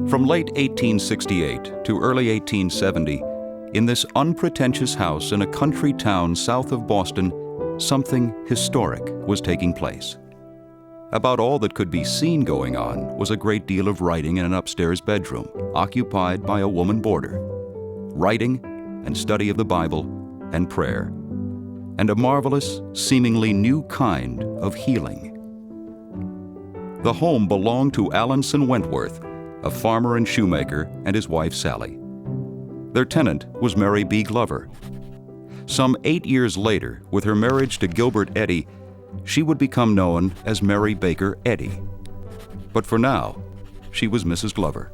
From late 1868 to early 1870, in this unpretentious house in a country town south of Boston, something historic was taking place. About all that could be seen going on was a great deal of writing in an upstairs bedroom, occupied by a woman boarder. Writing and study of the Bible and prayer, and a marvelous, seemingly new kind of healing. The home belonged to Alanson Wentworth, a farmer and shoemaker, and his wife Sally. Their tenant was Mary B. Glover. Some 8 years later, with her marriage to Gilbert Eddy, she would become known as Mary Baker Eddy. But for now, she was Mrs. Glover.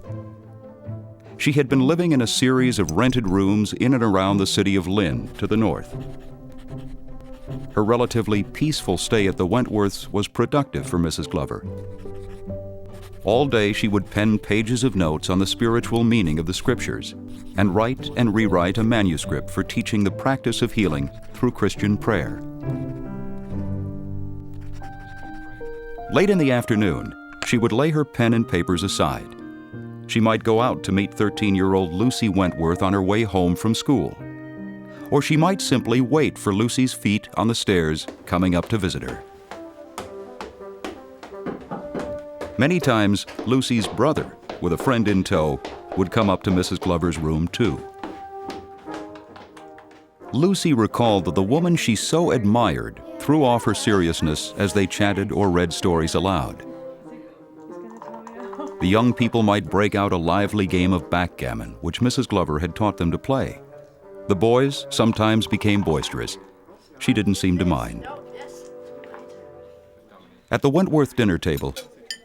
She had been living in a series of rented rooms in and around the city of Lynn to the north. Her relatively peaceful stay at the Wentworths was productive for Mrs. Glover. All day she would pen pages of notes on the spiritual meaning of the scriptures and write and rewrite a manuscript for teaching the practice of healing through Christian prayer. Late in the afternoon, she would lay her pen and papers aside. She might go out to meet 13-year-old Lucy Wentworth on her way home from school. Or she might simply wait for Lucy's feet on the stairs coming up to visit her. Many times, Lucy's brother, with a friend in tow, would come up to Mrs. Glover's room too. Lucy recalled that the woman she so admired threw off her seriousness as they chatted or read stories aloud. The young people might break out a lively game of backgammon, which Mrs. Glover had taught them to play. The boys sometimes became boisterous. She didn't seem to mind. At the Wentworth dinner table,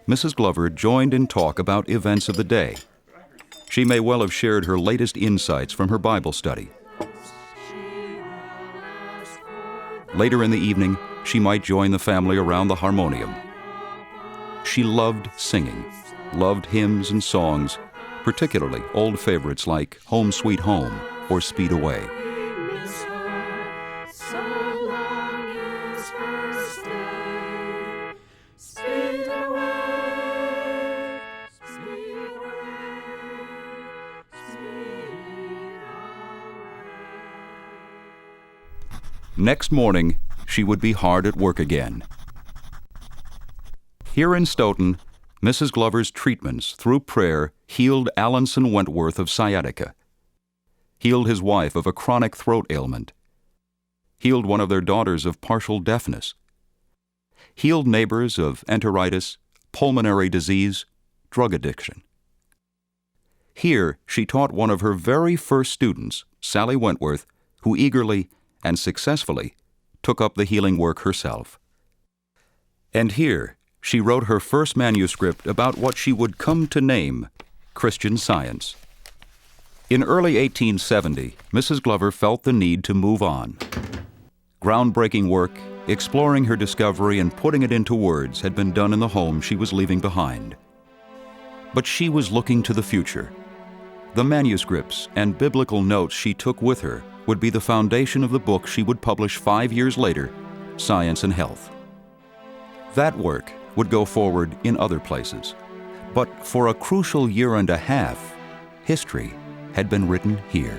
Mrs. Glover joined in talk about events of the day. She may well have shared her latest insights from her Bible study. Later in the evening, she might join the family around the harmonium. She loved singing, loved hymns and songs, particularly old favorites like Home Sweet Home or Speed Away. Next morning, she would be hard at work again. Here in Stoughton, Mrs. Glover's treatments through prayer healed Alanson Wentworth of sciatica, healed his wife of a chronic throat ailment, healed one of their daughters of partial deafness, healed neighbors of enteritis, pulmonary disease, drug addiction. Here, she taught one of her very first students, Sally Wentworth, who eagerly and successfully took up the healing work herself. And here, she wrote her first manuscript about what she would come to name Christian Science. In early 1870, Mrs. Glover felt the need to move on. Groundbreaking work, exploring her discovery and putting it into words had been done in the home she was leaving behind. But she was looking to the future. The manuscripts and biblical notes she took with her would be the foundation of the book she would publish 5 years later, Science and Health. That work would go forward in other places, but for a crucial year and a half, history had been written here.